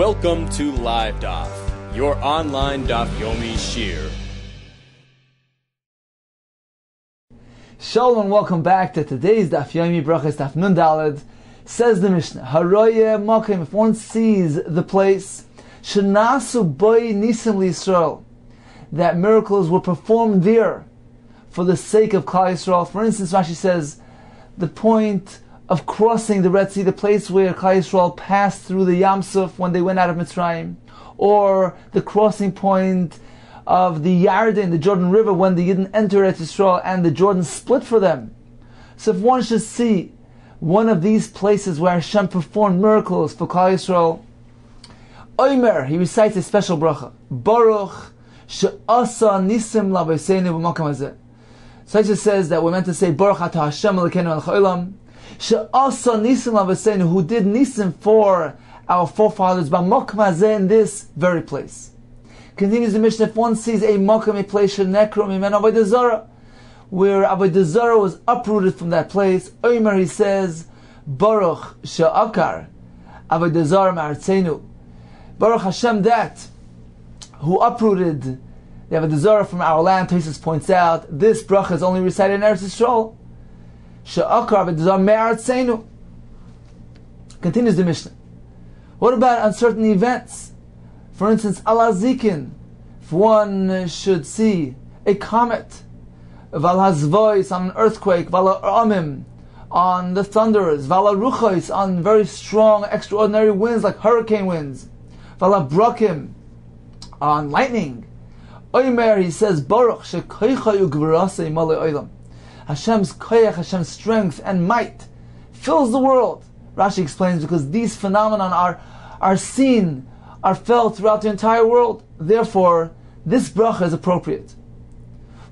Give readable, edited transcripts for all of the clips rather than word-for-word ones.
Welcome to Live Daf, your online Daf Yomi shir. Shalom and welcome back to today's Daf Yomi Brachos Daf Nun Daled. Says the Mishnah, Haroye Mokim, if one sees the place, Shenasu Boi Nisim L'Yisrael, that miracles were performed there for the sake of Klal Yisrael. For instance, Rashi says, the point of crossing the Red Sea, the place where Klal Yisrael passed through the Yam Suf when they went out of Mitzrayim, or the crossing point of the Yarden, the Jordan River, when they didn't enter Eretz Yisrael and the Jordan split for them. So if one should see one of these places where Hashem performed miracles for Klal Yisrael, Omer, he recites a special bracha, Baruch she'asa nisim l'avoseinu b'makam hazeh. So it just says that we're meant to say Baruch atah Hashem Elokeinu melech haolam, she'asa nisim l'avoseinu, who did nisim for our forefathers b'makam hazeh, in this very place. Continues the Mishnah, if one sees a makam, a place she'nekro mimen avodah zarah, where avodah zarah was uprooted from that place, Omer, he says Baruch she'akar avodah zarah ma'artzeinu, Baruch Hashem, that who uprooted the avodah zarah from our land. Tosfos points out this bracha is only recited in Eretz Yisrael. She'akar avodah zarah me'artzeinu. Continues the Mishnah. What about uncertain events? For instance, ala zikin, if one should see a comet, val hazvois, on an earthquake, vala amim, on the thunders, vala ruchos, on very strong, extraordinary winds like hurricane winds, vala brakim, on lightning. Omer, he says, Baruch shekoicha ugvarase malei olam. Hashem's koyach, Hashem's strength and might fills the world. Rashi explains, because these phenomena are seen, are felt throughout the entire world. Therefore, this bracha is appropriate.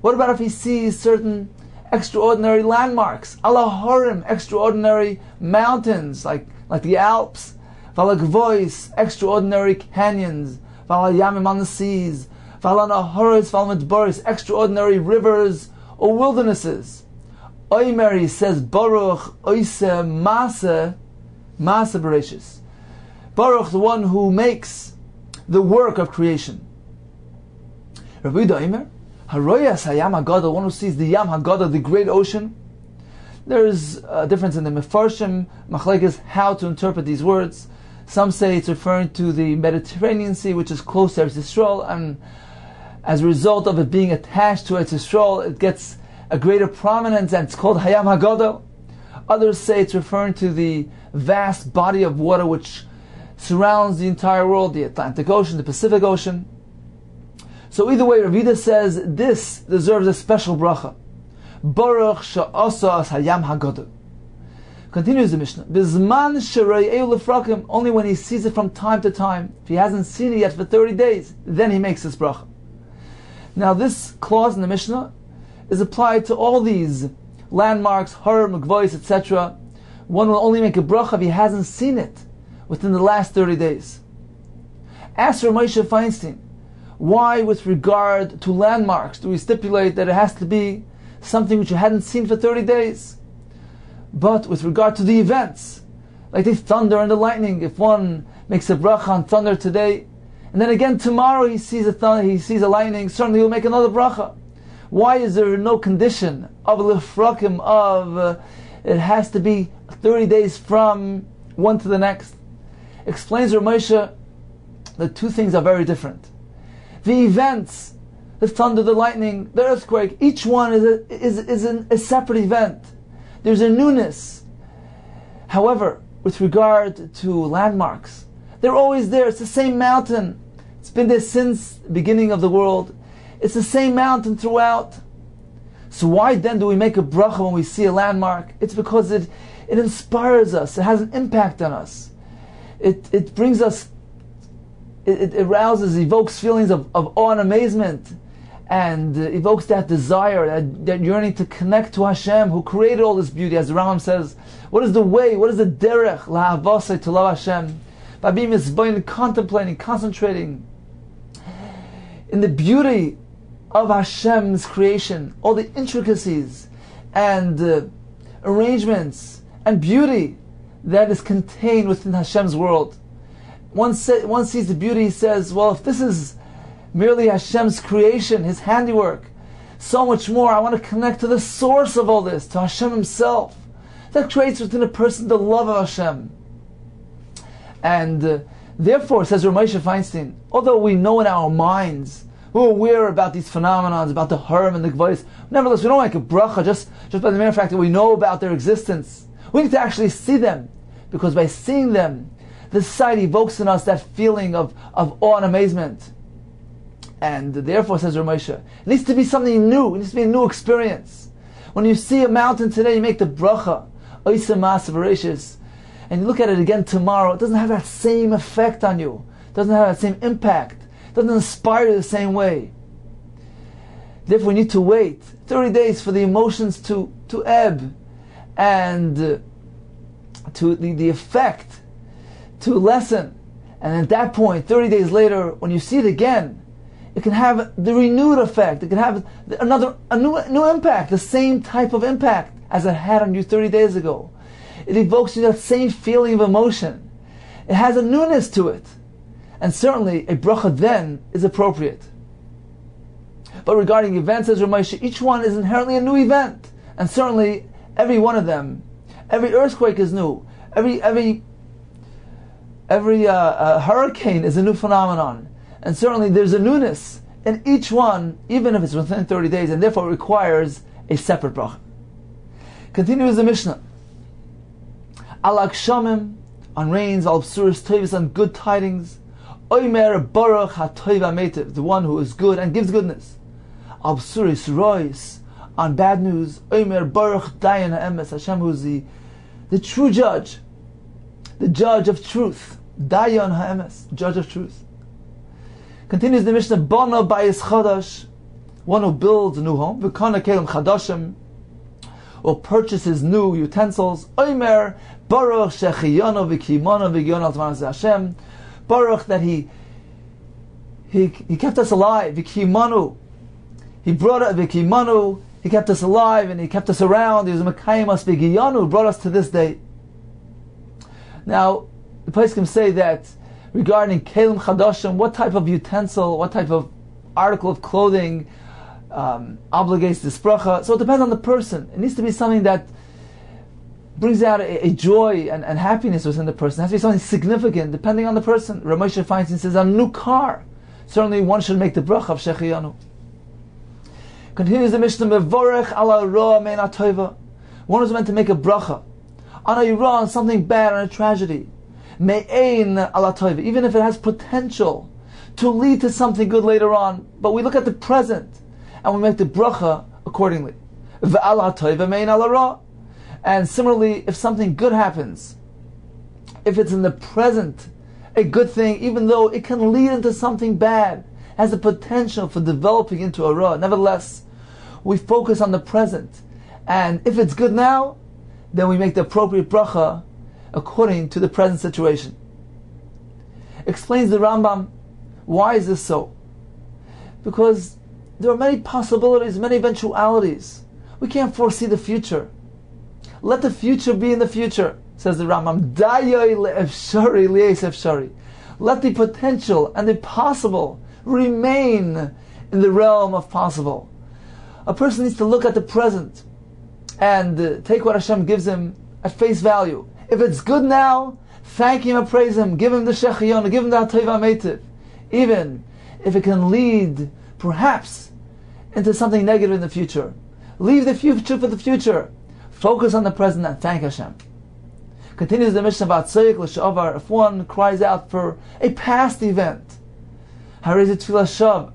What about if he sees certain extraordinary landmarks? Ala harim, extraordinary mountains, like the Alps. Vala gvois, extraordinary canyons. Vala yamim, on the seas. Vala naharos, vala midbaros, extraordinary rivers or wildernesses. Omer, he says, Baruch oise masa bereshis. Baruch, the one who makes the work of creation. Rabbi Omer, Haroyas Hayam Haggadah, one who sees the Yam Haggadah, the great ocean. There's a difference in the Mefarshim, Machlekes, how to interpret these words. Some say it's referring to the Mediterranean Sea, which is close to Eretz Yisrael, and as a result of it being attached to Eretz Yisrael, it gets a greater prominence, and it's called Hayam Haggadah. Others say it's referring to the vast body of water which surrounds the entire world, the Atlantic Ocean, the Pacific Ocean. So either way, Rav Yehuda says this deserves a special bracha. Baruch she'asa as hayam haggadah. Continues the Mishnah. Bizman she'rayeu lefrakim, only when he sees it from time to time. If he hasn't seen it yet for 30 days, then he makes this bracha. Now this clause in the Mishnah is applied to all these landmarks, har, mekvois, etc. One will only make a bracha if he hasn't seen it within the last 30 days. Ask Rav Moshe Feinstein, why with regard to landmarks do we stipulate that it has to be something which you hadn't seen for 30 days? But with regard to the events, like the thunder and the lightning, if one makes a bracha on thunder today, and then again tomorrow he sees a thunder, he sees a lightning, certainly he'll make another bracha. Why is there no condition of lefrakim, of it has to be 30 days from one to the next? Explains Rav Moshe, the two things are very different. The events, the thunder, the lightning, the earthquake, each one is a separate event. There's a newness. However, with regard to landmarks, they're always there. It's the same mountain. It's been there since the beginning of the world. It's the same mountain throughout. So why then do we make a bracha when we see a landmark? It's because it inspires us. It has an impact on us. It brings us, it arouses, evokes feelings of awe and amazement, and evokes that desire, that yearning to connect to Hashem, who created all this beauty. As the Rambam says, what is the way, what is the derech, la'avasai, to love Hashem? By being misboin, contemplating, concentrating in the beauty of Hashem's creation, all the intricacies and arrangements and beauty that is contained within Hashem's world. one sees the beauty, he says, well, if this is merely Hashem's creation, His handiwork, so much more, I want to connect to the source of all this, to Hashem Himself. That creates within a person the love of Hashem. And therefore, says Ramosha Feinstein, although we know in our minds, we're aware about these phenomena, about the Herm and the Gvois, nevertheless, we don't make a bracha just by the mere fact that we know about their existence. We need to actually see them, because by seeing them, the sight evokes in us that feeling of awe and amazement. And therefore, says Ramosha, it needs to be something new, it needs to be a new experience. When you see a mountain today, you make the bracha, Oiseh Ma'aseh V'Reishis, and you look at it again tomorrow, it doesn't have that same effect on you, it doesn't have that same impact, it doesn't inspire you the same way. Therefore, we need to wait 30 days for the emotions to ebb, and to the effect to lessen. And at that point, 30 days later, when you see it again, it can have the renewed effect. It can have a new impact, the same type of impact as it had on you 30 days ago. It evokes you that same feeling of emotion. It has a newness to it. And certainly, a bracha then is appropriate. But regarding events, says Ramosha, each one is inherently a new event. And certainly, every one of them, every earthquake is new. Every hurricane is a new phenomenon. And certainly there's a newness in each one, even if it's within 30 days, and therefore it requires a separate bracha. Continues the Mishnah. Al Akshamim, on rains, al Bsuris Toivus, on good tidings, Oimer Baruch HaToiv HaMeitiv, the one who is good and gives goodness. Al Bsuris Rois, on bad news, Oimer Baruch Dayan HaEmes, Hashem who is the true judge, the judge of truth, Dayan HaEmes, judge of truth. Continues the Mishnah, Bono Bayis Chadash, one who builds a new home, V'kana Kelim Chadashim, or purchases new utensils, Oimer Baruch Shechiyano V'kimono V'gion Al Tmanas Hashem, Baruch that he kept us alive, V'kimanu, he brought it, V'kimanu, he kept us alive and he kept us around, he was a Mekayim Us V'giyanu, brought us to this day. Now, the place can say that regarding Kelim Chadashim, what type of utensil, what type of article of clothing obligates this bracha. So it depends on the person. It needs to be something that brings out a joy and happiness within the person. It has to be something significant, depending on the person. Ramosha Feinstein says, a new car. Certainly one should make the bracha of Shechiyanu. Continues the Mishnah, Mevorech ala roa mein atoiva. One is meant to make a bracha on a yira, on something bad, on a tragedy. Me'ein ala toiva, even if it has potential to lead to something good later on. But we look at the present and we make the bracha accordingly. Ve'ala toiva me'ein ala ra. And similarly, if something good happens, if it's in the present, a good thing, even though it can lead into something bad, has the potential for developing into a ra. Nevertheless, we focus on the present. And if it's good now, then we make the appropriate bracha according to the present situation. Explains the Rambam, why is this so? Because there are many possibilities, many eventualities. We can't foresee the future. Let the future be in the future, says the Rambam. Dayoy le'efshari li'es efshari. Let the potential and the possible remain in the realm of possible. A person needs to look at the present and take what Hashem gives him at face value. If it's good now, thank Him and praise Him. Give Him the Shechiyon, give Him the Hatoiv HaMeitiv. Even if it can lead, perhaps, into something negative in the future. Leave the future for the future. Focus on the present and thank Hashem. Continues the Mishnah about Tzoyik L'Shavar. If one cries out for a past event, Harei Tefillah Shav.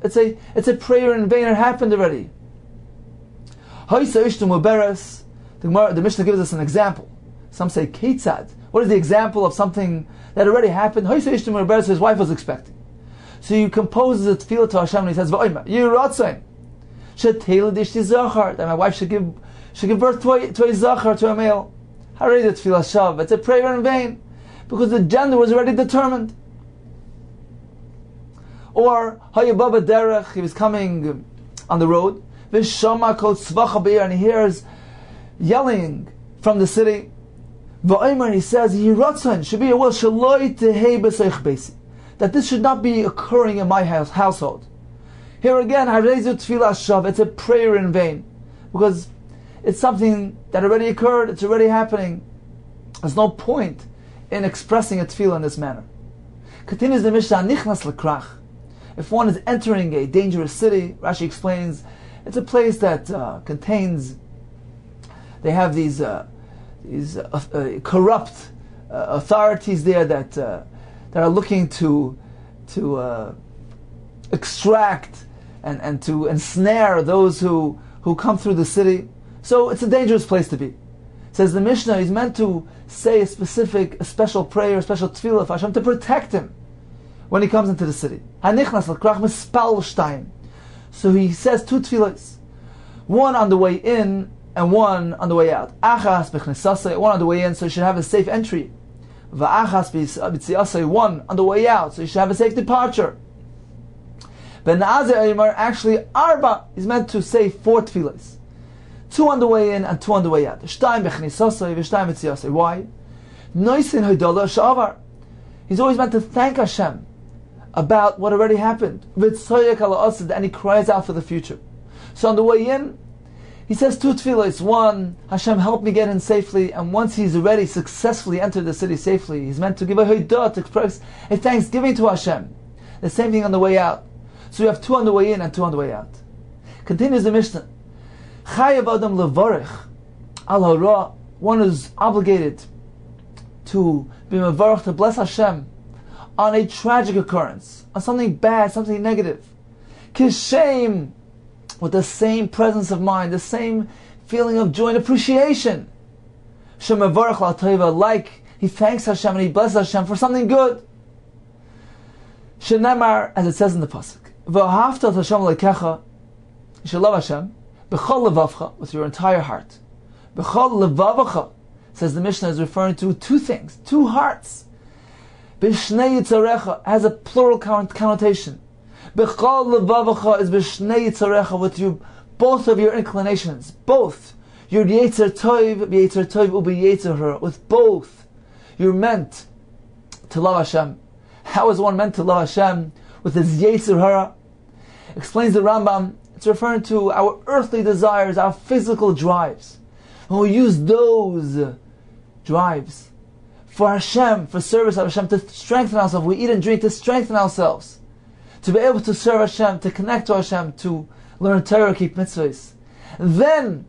It's a prayer in vain. It happened already. Hoysa Ishtu Muberes. The Mishnah gives us an example. Some say Ketzad. What is the example of something that already happened? Hoysa Ishtu Muberes. His wife was expecting. So he composes a tefillah to Hashem and he says, V'oima, Yiratzain. Shetela Dishti Zachar. That my wife should give birth to a Zachar, to a male. Harei Tefillah Shav. It's a prayer in vain. Because the gender was already determined. Or Hayababa Derech, he was coming on the road, Vishama Kol Tzvacha Be'er, and he hears yelling from the city, V'omer, he says, should be a will that this should not be occurring in my household. Here again, it's a prayer in vain, because it's something that already occurred, it's already happening. There's no point in expressing a tefillah in this manner. Continues the Mishnah, nichnas lekrach. If one is entering a dangerous city, Rashi explains, it's a place that contains, they have these corrupt authorities there that are looking to extract and to ensnare those who come through the city. So it's a dangerous place to be. Says the Mishnah, he's meant to say a special prayer, a special tefillah for Hashem to protect him when he comes into the city. So he says two tefillahs, one on the way in and one on the way out. One on the way in, so you should have a safe entry. One on the way out, so you should have a safe departure. Actually, arba is meant to say four tefillahs. Two on the way in and two on the way out. Why? He's always meant to thank Hashem about what already happened. And he cries out for the future. So on the way in, he says two tefillahs. One, Hashem, help me get in safely. And once he's already successfully entered the city safely, he's meant to give a hodah, to express a thanksgiving to Hashem. The same thing on the way out. So we have two on the way in and two on the way out. Continues the Mishnah. Chayav adam levarich al hara. One is obligated to be mevarach, to bless Hashem on a tragic occurrence, on something bad, something negative. Kishem, with the same presence of mind, the same feeling of joy and appreciation. Shem mevarach al tova, like he thanks Hashem and he blesses Hashem for something good. Shenemar, as it says in the pasuk, v'ahavta Hashem lekecha, you should love Hashem b'chol levavcha, with your entire heart. B'chol levavacha, says the Mishnah, is referring to two things, two hearts. B'shnei yitzarecha has a plural connotation. B'chol levavacha is b'shnei yitzarecha, with you, both of your inclinations, both your yetzer tov, b'yetzer tov u'b'yetzer hara, with both you're meant to love Hashem. How is one meant to love Hashem with his yetzer hara? Explains the Rambam, it's referring to our earthly desires, our physical drives. And we use those drives for Hashem, for service of Hashem, to strengthen ourselves. We eat and drink to strengthen ourselves, to be able to serve Hashem, to connect to Hashem, to learn Torah, keep mitzvahs. Then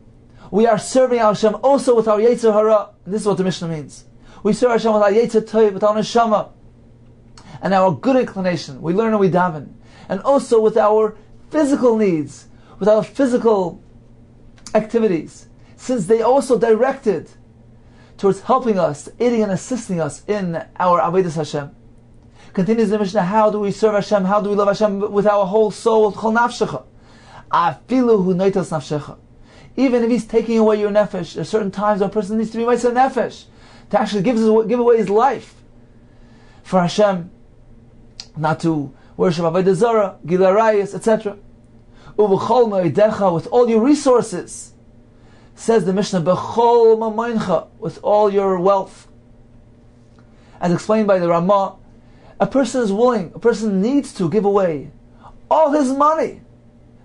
we are serving Hashem also with our yetzer hara. This is what the Mishnah means. We serve Hashem with our yetzer tov, with our neshama, and our good inclination. We learn and we daven. And also with our physical needs, with our physical activities, since they also directed towards helping us, aiding and assisting us in our avodas Hashem. Continues the Mishnah, how do we serve Hashem? How do we love Hashem? With our whole soul, chol nafshecha. Afilu hu noitas nafshecha. Even if he's taking away your nefesh, there are certain times a person needs to be meiser nefesh, to actually give away his life for Hashem, not to worship avodah zarah, gilui arayos, etc. Uv'chol me'idecha, with all your resources. Says the Mishnah, b'chol mamoincha, with all your wealth. As explained by the Ramah, a person is willing, a person needs to give away all his money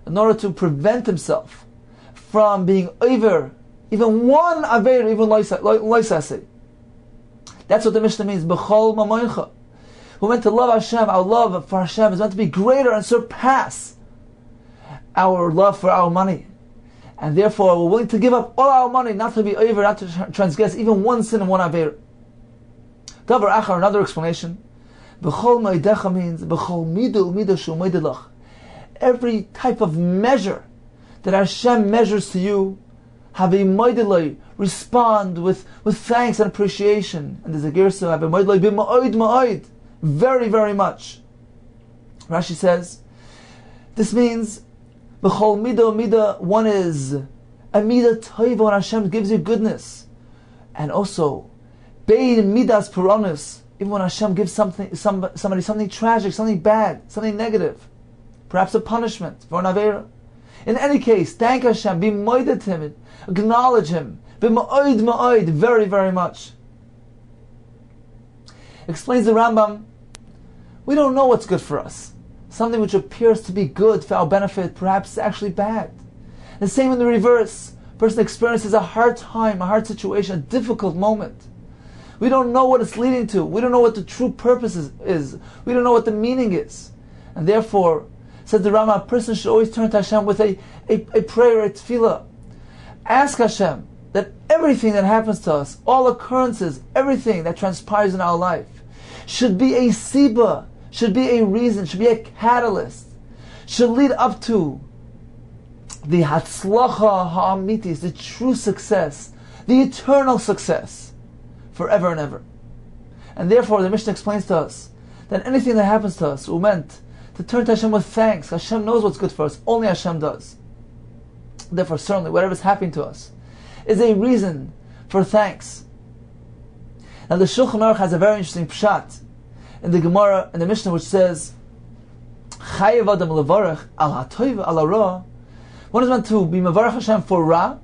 in order to prevent himself from being over even one aver, even loisase. That's what the Mishnah means, b'chol mamoincha. We're meant to love Hashem. Our love for Hashem is meant to be greater and surpass our love for our money. And therefore, we're willing to give up all our money, not to be over, not to transgress even one sin and one aver. Davar achar, another explanation. B'chol ma'idecha means b'chol midu u'midu shu moidilach. Every type of measure that Hashem measures to you, have a moidilai, respond with thanks and appreciation. And there's a girsa, have a moidilai b'ma'oid ma'oid. Very, very much. Rashi says, this means b'chol midah, one is a midah toiva, when Hashem gives you goodness, and also bein midas puranus, even when Hashem gives somebody something tragic, something bad, something negative, perhaps a punishment for an avera. In any case, thank Hashem, be moided to Him, acknowledge Him, be ma'oid, very, very much. Explains the Rambam, we don't know what's good for us. Something which appears to be good for our benefit, perhaps is actually bad. The same in the reverse. A person experiences a hard time, a hard situation, a difficult moment. We don't know what it's leading to. We don't know what the true purpose is. We don't know what the meaning is. And therefore, said the Rama, a person should always turn to Hashem with a prayer, a tefillah. Ask Hashem that everything that happens to us, all occurrences, everything that transpires in our life, should be a siba, should be a reason, should be a catalyst, should lead up to the hatzlacha ha'amitis, the true success, the eternal success, forever and ever. And therefore the Mishnah explains to us that anything that happens to us, we're meant to turn to Hashem with thanks. Hashem knows what's good for us, only Hashem does. Therefore certainly whatever is happening to us is a reason for thanks. Now the Shulchan Aruch has a very interesting pshat in the Gemara, in the Mishnah, which says, Chayev adam levarach al hatoiv al hara. One is meant to be mevarach Hashem for ra,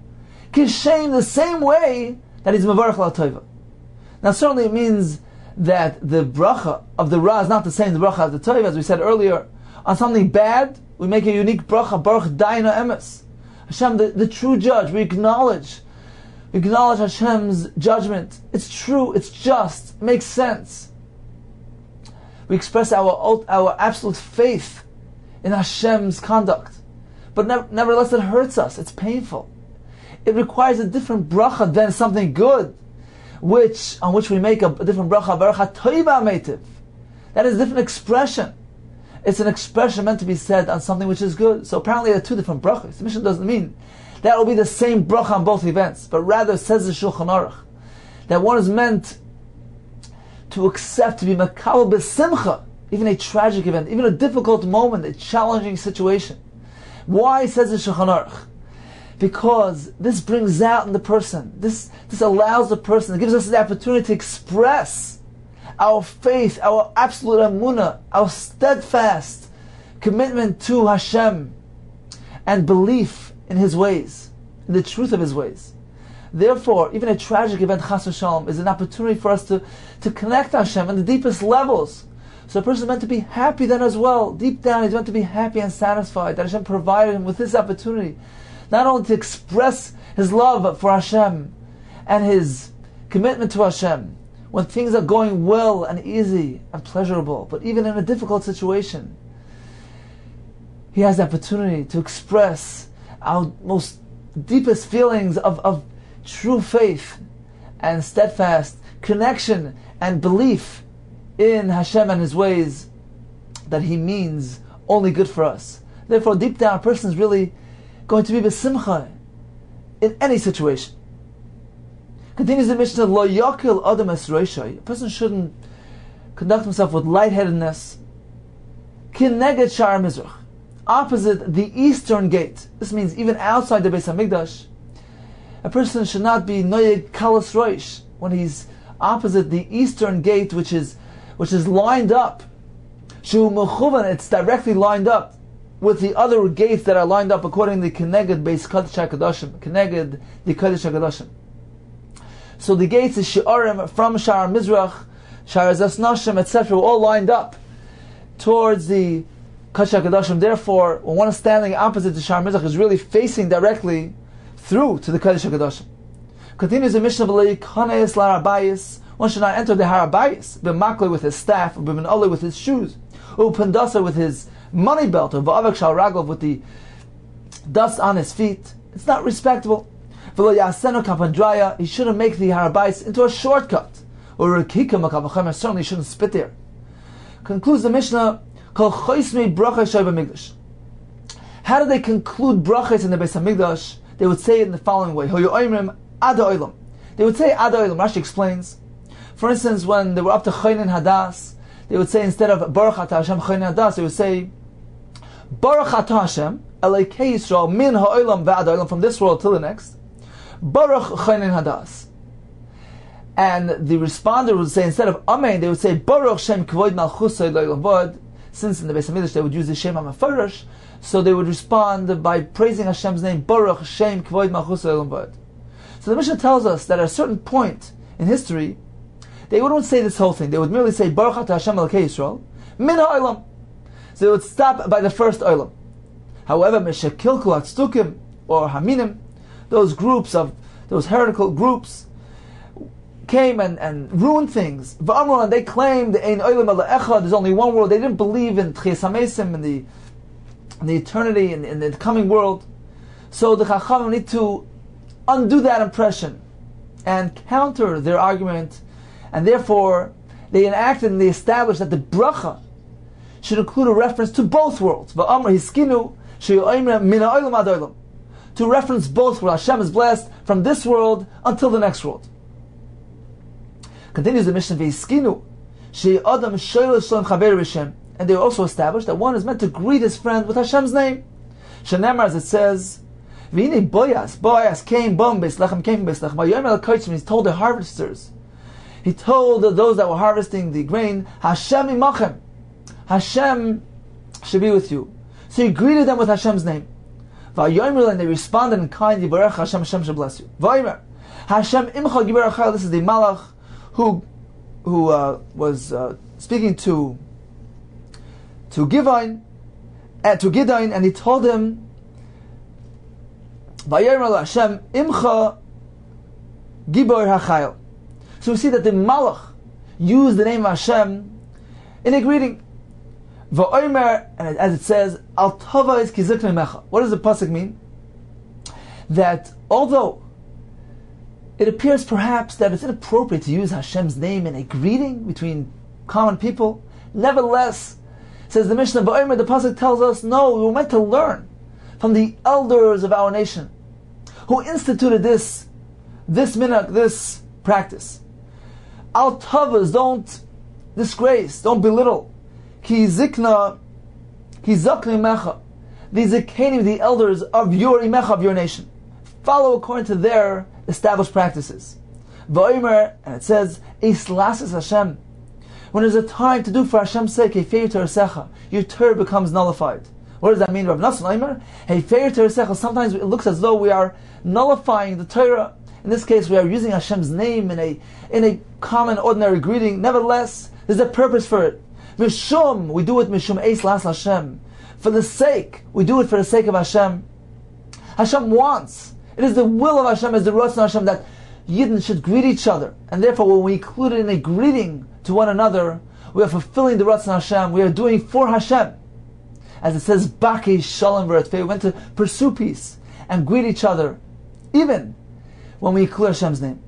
kishem, the same way that he's mevarach al hatoiv. Now certainly it means that the bracha of the ra is not the same as the bracha of the toiv, as we said earlier. On something bad, we make a unique bracha, baruch daina emes. Hashem, the true judge, we acknowledge Hashem's judgment. It's true, it's just, it makes sense. We express our absolute faith in Hashem's conduct. But nevertheless it hurts us, it's painful. It requires a different bracha than something good, on which we make a different bracha, baruch hatoiva meitiv. That is a different expression. It's an expression meant to be said on something which is good. So apparently there are two different brachas. The Mishnah doesn't mean that will be the same bracha on both events, but rather says the Shulchan Aruch that one is meant to accept, to be makabel b'simcha, even a tragic event, even a difficult moment, a challenging situation. Why, says the Shulchan Aruch? Because this brings out in the person, this allows the person, it gives us the opportunity to express our faith, our absolute emunah, our steadfast commitment to Hashem and belief in His ways, in the truth of His ways. Therefore, even a tragic event, chas v'shalom, is an opportunity for us to connect to Hashem on the deepest levels. So a person is meant to be happy then as well. Deep down, he's meant to be happy and satisfied that Hashem provided him with this opportunity, not only to express his love for Hashem and his commitment to Hashem when things are going well and easy and pleasurable, but even in a difficult situation, he has the opportunity to express our most deepest feelings of true faith and steadfast connection and belief in Hashem and His ways, that He means only good for us. Therefore, deep down, a person is really going to be b'simcha in any situation. Continues the Mishnah, Lo yakil adam es roshai. A person shouldn't conduct himself with lightheadedness. Kineged shar mizrach, opposite the eastern gate. This means even outside the Beis Hamikdash, a person should not be noyeg kalas roish when he's opposite the eastern gate, which is lined up. Shu mechuvan, it's directly lined up with the other gates that are lined up according to the Keneged Beis Kodesh HaKadoshim, Keneged the Kodesh HaKadoshim. So the gates is Shi'arim from Shar Mizrach, Shar Zas Nashim, etc., all lined up towards the Kodesh HaKadoshim. Therefore, when one is standing opposite the Shar Mizrach, is really facing directly through to the Kodesh HaKadoshim. Continues the Mishnah, V'lo yikanes la'arabayis. One should not enter the harabayis, b'makle with his staff, or b'minole with his shoes, or pendasa with his money belt, or v'avak shal raglov with the dust on his feet. It's not respectable. V'lo yasenu kapandraya. He shouldn't make the harabayis into a shortcut, or rekika makavachamer. Certainly shouldn't spit there. Concludes the Mishnah, kol choismi brachos shei b'mikdash. How do they conclude brachos in the Beis Hamikdash? They would say it in the following way: Hoyu oimrim ad ha'olam. They would say ad ha'olam. Rashi explains. For instance, when they were up to Chonin Hadas, they would say, instead of Baruch Atah Hashem Chonin Hadas, they would say Baruch Atah Hashem Elokai Yisrael min ha'olam v'ad ha'olam, from this world till the next, Baruch Chonin Hadas. And the responder would say, instead of Amen, they would say Baruch Shem Kvoid Malchusay L'olam Vod. Since in the Beis Hamikdash they would use the Shem HaMefarash, so they would respond by praising Hashem's name, Baruch Shem Kvoid Malchusay L'olam Vod. So the Mishnah tells us that at a certain point in history, they wouldn't say this whole thing. They would merely say, Baruch Atah Hashem Elokei Yisrael, Min ha'olam. So they would stop by the first olam. However, Meshekilku Hatzdukim, or Haminim, those heretical groups, came and ruined things. V'amru, and they claimed Ein olam ela echad, there's only one world. They didn't believe in Tchias HaMesim, in the eternity, in the coming world. So the Chachamim need to undo that impression and counter their argument, and therefore they enacted and they established that the bracha should include a reference to both worlds. V'amru hiskinu she'yomer min ha'olam ad olam, to reference both worlds. Hashem is blessed from this world until the next world. Continues the Mishnah, V'hiskinu she'adam shoyel shalom chaver b'Shem, and they also established that one is meant to greet his friend with Hashem's name. Shenemar, as it says, V'hinei Boaz came, came Beis Lechem, Vayomer el kotzim, he told the harvesters, he told those that were harvesting the grain, Hashem imachem, Hashem should be with you. So he greeted them with Hashem's name. Vayomer, and they responded in kind, Yivarech Hashem, Hashem should bless you. Vayomer, Hashem imcha Yivarech Chayil, this is the Malach who was speaking to Gideon, and he told him, Vayomer Hashem imcha Gibor HaChayil. So we see that the Malach used the name of Hashem in a greeting. Va'omer, and as it says, Al Tova is Kizuk Mecha. What does the pasuk mean? That although it appears perhaps that it's inappropriate to use Hashem's name in a greeting between common people, nevertheless, says the Mishnah, Va'omer, the pasuk tells us, no, we were meant to learn from the elders of our nation who instituted this minhag, this practice. Al Tavas, don't disgrace, don't belittle. Ki zikna mecha, the zikanim, the elders of your imecha, of your nation. Follow according to their established practices. Va'omer, and it says, Eislasis Hashem. When there's a time to do for Hashem's sake, Hefeir Teresecha, your Torah becomes nullified. What does that mean? Rav Nassan Omer, Hefeir Teresecha, sometimes it looks as though we are nullifying the Torah. In this case, we are using Hashem's name in a common, ordinary greeting. Nevertheless, there's a purpose for it. Mishum, we do it Mishum Eis Las Hashem. For the sake, we do it for the sake of Hashem. Hashem wants, it is the will of Hashem, is the Ratzon of Hashem, that Yidden should greet each other. And therefore, when we include it in a greeting to one another, we are fulfilling the Ratzon of Hashem. We are doing for Hashem. As it says, Baki Shalom V'Ratfei, we went to pursue peace and greet each other, even when we include Hashem's name.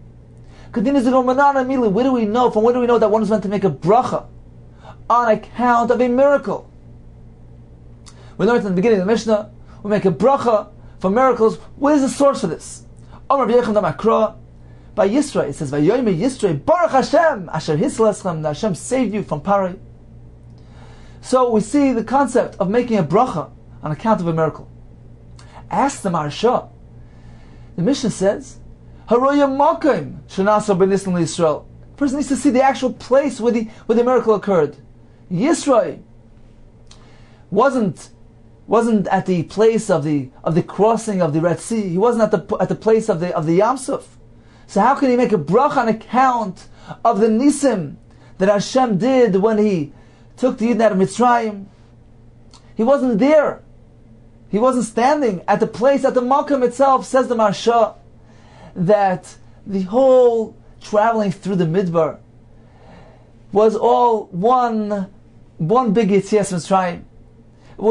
Continues to go, where do we know? From where do we know that one is meant to make a bracha on account of a miracle? We learned in the beginning of the Mishnah, we make a bracha for miracles. What is the source for this? By Yisro, it says, Vayomer Yisro, Baruch Hashem, Asher Hislaschem, that Hashem saved you from Parai. So we see the concept of making a bracha on account of a miracle. Ask the Maharsha. The Mishnah says, Haroya Makim Shanasa B'Nislan Yisrael. The person needs to see the actual place where the miracle occurred. Yisro wasn't at the place of the crossing of the Red Sea. He wasn't at the place of the Yam Suf. So how can he make a bracha on account of the nisim that Hashem did when He took the Yidden out of Mitzrayim? He wasn't there. He wasn't standing at the place, at the Makom itself. Says the Maharsha that the whole traveling through the Midbar was all one big Yetzias Mitzrayim. It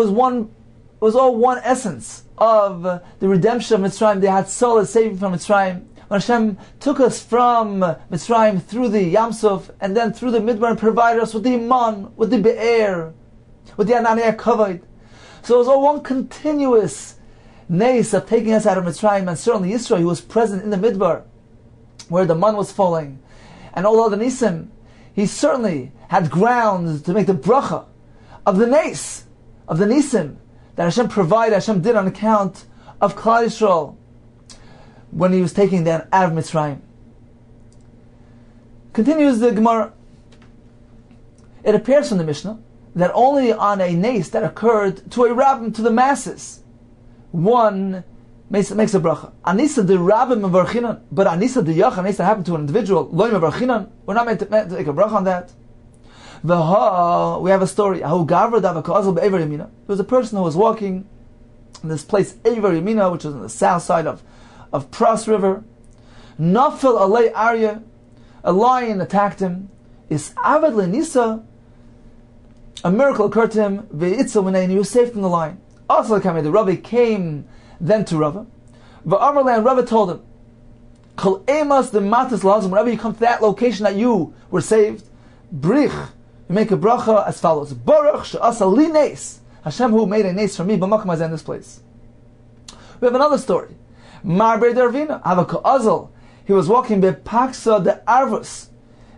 was all one essence of the redemption of Mitzrayim. They had solid saving from Mitzrayim. When Hashem took us from Mitzrayim through the Yam Suf and then through the Midbar and provided us with the Iman, with the Be'er, with the Ananiya Kavod. So it was all one continuous nace of taking us out of Mitzrayim, and certainly Yisro, who was present in the Midbar, where the man was falling, and all other nisim, he certainly had grounds to make the bracha of the nace, of the nisim, that Hashem provided, Hashem did on account of Klal Yisrael, when He was taking them out of Mitzrayim. Continues the Gemara. It appears from the Mishnah that only on a nace that occurred to a rabbin, to the masses, one makes a bracha. Anisa the rabbim mevarchinan, but anisa the yachid, anisa happened to an individual. Loy mevarchinan. We're not meant to make a bracha on that. We have a story. There was a person who was walking in this place, Eiver Yamina, which is on the south side of Pras River. Nafil alei Arya, a lion attacked him. Is Avad Lenisa, a miracle occurred to him. And he was saved from the lion. Also, the Rabbi came then to Rava. And Rava told him, Kol emas the matas lazim. Whenever you come to that location that you were saved, brich, you make a bracha as follows: Baruch she'asa li nes, Hashem who made a nes for me, b'makom hazeh in this place. We have another story. Marbe Darvina, Havaka Azal. He was walking by Paksa de Arvus,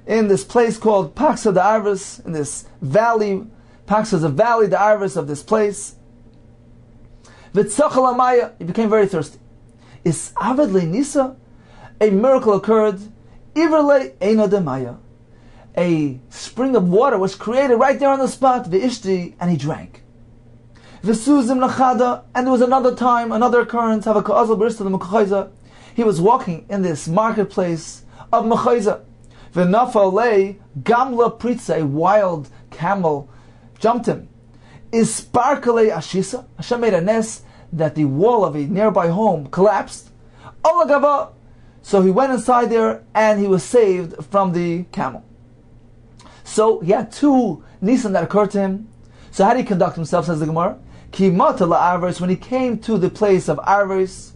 in this place called Paksa de Arvus, in this valley. Paksa is a valley, the Arvus of this place. V'tzachal amaya, he became very thirsty. Is Avad le Nisa? A miracle occurred. Iverle eino de maya. A spring of water was created right there on the spot. V'ishti, and he drank. V'suzim nachada, and there was another time, another occurrence. Havaka Azal barista de Mechayza. He was walking in this marketplace of Mechayza. V'nafal le gamla pritza, a wild camel jumped him. Is sparkle ashisa. Hashem made a nes that the wall of a nearby home collapsed. Olagava. So he went inside there and he was saved from the camel. So he had two nisan that occurred to him. So how did he conduct himself, says the Gemara? Ki mata la'arvos, when he came to the place of Arvos,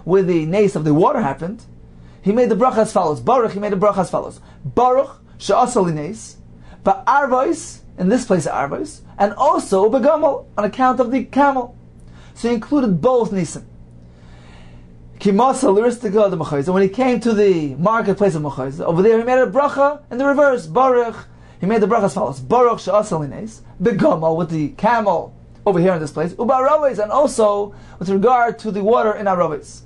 where the nes of the water happened, he made the bracha as follows. Baruch, he made the bracha as follows. Baruch she'asa li nes, but Arvos, in this place of Arvos, and also begamel, on account of the camel. So he included both nisan. Kimasa liristika de Mechayza. When he came to the marketplace of Mechayza, over there he made a bracha in the reverse. Baruch, he made the bracha as follows. Baruch she'asa li nes, begamel, with the camel over here in this place, uba araves, and also with regard to the water in araves.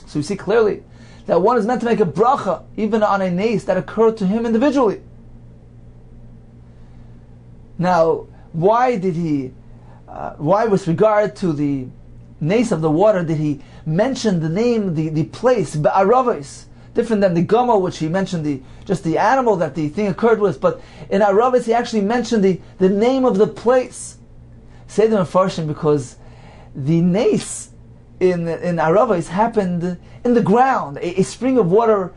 So you see clearly that one is meant to make a bracha even on a nes that occurred to him individually. Now, why with regard to the nes of the water did he mention the name, the place, ba'araves, different than the gama, which he mentioned just the animal that the thing occurred with, but in araves he actually mentioned the name of the place. Say the Mefarshim, because the nes in araves happened in the ground. A spring of water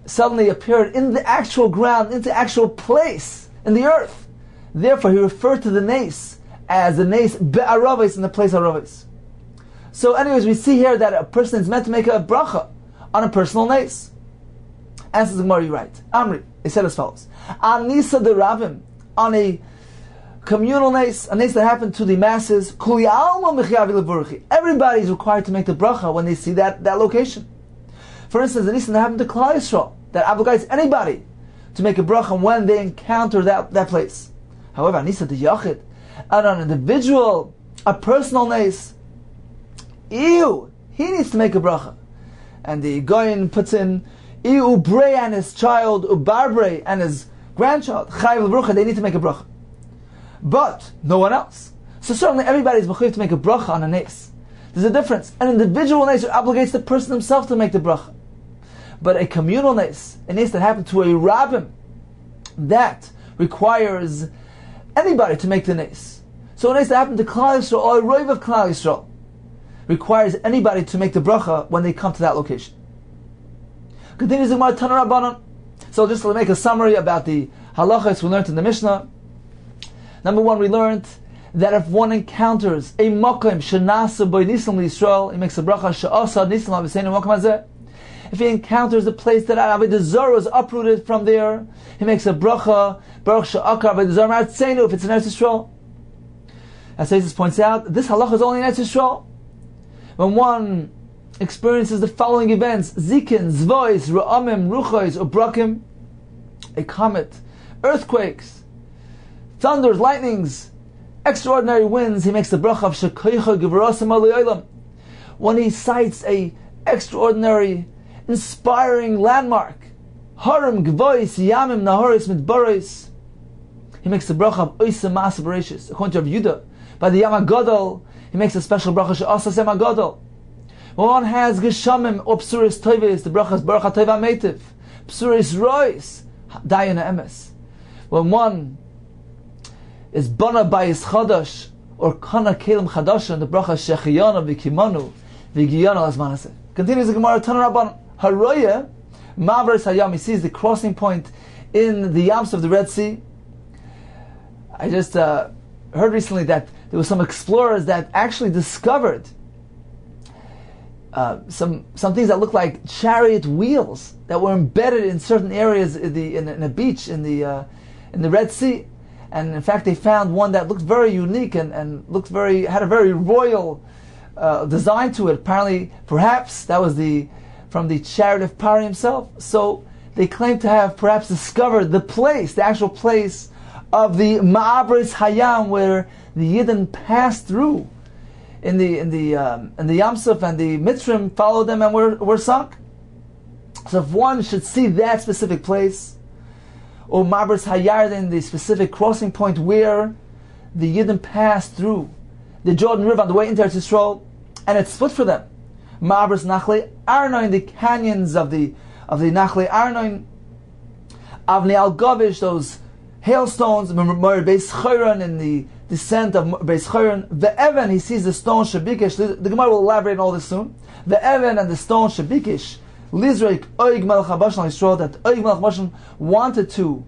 suddenly appeared in the actual ground, in the actual place, in the earth. Therefore, he referred to the nes as the nes be'araves, in the place of araves. So, anyways, we see here that a person is meant to make a bracha on a personal nes. Answers the Gemara, right? Amri, he said as follows: Anisa de Ravim, on a communal nes, a nes that happened to the masses. Everybody is required to make the bracha when they see that location. For instance, the nes that happened to Klal Yisrael, that obligates anybody to make a bracha when they encounter that place. However, anisa de yachid, on an individual, a personal nes, he needs to make a bracha. And the Goyin puts in Brei and his child, Ubarbrei and his grandchild, Chayiv l'brucha, they need to make a bracha. But no one else. So certainly everybody is mechuyev to make a bracha on a nes. There's a difference. An individual nes obligates the person himself to make the bracha. But a communal nes, a nes that happened to a rabbim, that requires anybody to make the nes. So a nes that happened to Klal Yisrael, or a roiv of Klal Yisrael, requires anybody to make the bracha when they come to that location. Continues the Gemara, Tana Rabbanan. So just to make a summary about the halachas we learned in the Mishnah. Number one, we learned that if one encounters a makom shenasa by nisam l'Yisrael, he makes a bracha she'asa nisam l'Aviseinu makom hazeh. If he encounters a place that Avodah Zarah is uprooted from there, he makes a bracha baruch she'akar Avodah Zarah ma'atzenu, if it's in Eretz Yisrael. As Taisus points out, this halacha is only in Eretz Yisrael. When one experiences the following events: zikin, zvois, ra'amim, ruchos, ubrakim, a comet, earthquakes, thunders, lightnings, extraordinary winds, he makes the bracha of shekoicha gevurasim alaylam. When he cites a extraordinary, inspiring landmark, harim, gvois, yamim, nahoris, midbaris, he makes the bracha of oisa mas bereshis. According to Rav Yudah, by the Yam HaGadol, he makes a special bracha she'asa sem agadol. When one has geshamim or psuris toivis, the bracha is baruch ha-tova meitiv. Psuris rois, dayan emes. When one is bana bayis chadash or kana kelim chadasha, the bracha shechiyana v'kimanu v'giyana as manaseh. Continues the Gemara, Tana Rabban, haroye ma'avros hayam. He sees the crossing point in the yams of the Red Sea. I just heard recently that there were some explorers that actually discovered some things that looked like chariot wheels that were embedded in certain areas in a beach in the Red Sea, and in fact they found one that looked very unique and had a very royal design to it. Apparently, perhaps that was from the chariot of Pari himself. So they claim to have perhaps discovered the actual place of the Ma'abris Hayam, where the Yidden passed through in the Yamsuf, and the Mitzrim followed them and were sunk. So if one should see that specific place, or Ma'abris Hayarden, the specific crossing point where the Yidden passed through the Jordan River on the way into Eretz Yisrael, and it split for them. Ma'abris Nachle Arnoin, the canyons of the Nachle Arnoin, Avnei Al Gavish, those hailstones, Beis Chayron, in the descent of Beis Chayron. The Evan, he sees the stone Shabikish. The Gemara will elaborate on all this soon. The Evan and the stone Shabikish, Lizreik Oig Melech HaBashan Yisrael, that Oig Melech HaBashan wanted to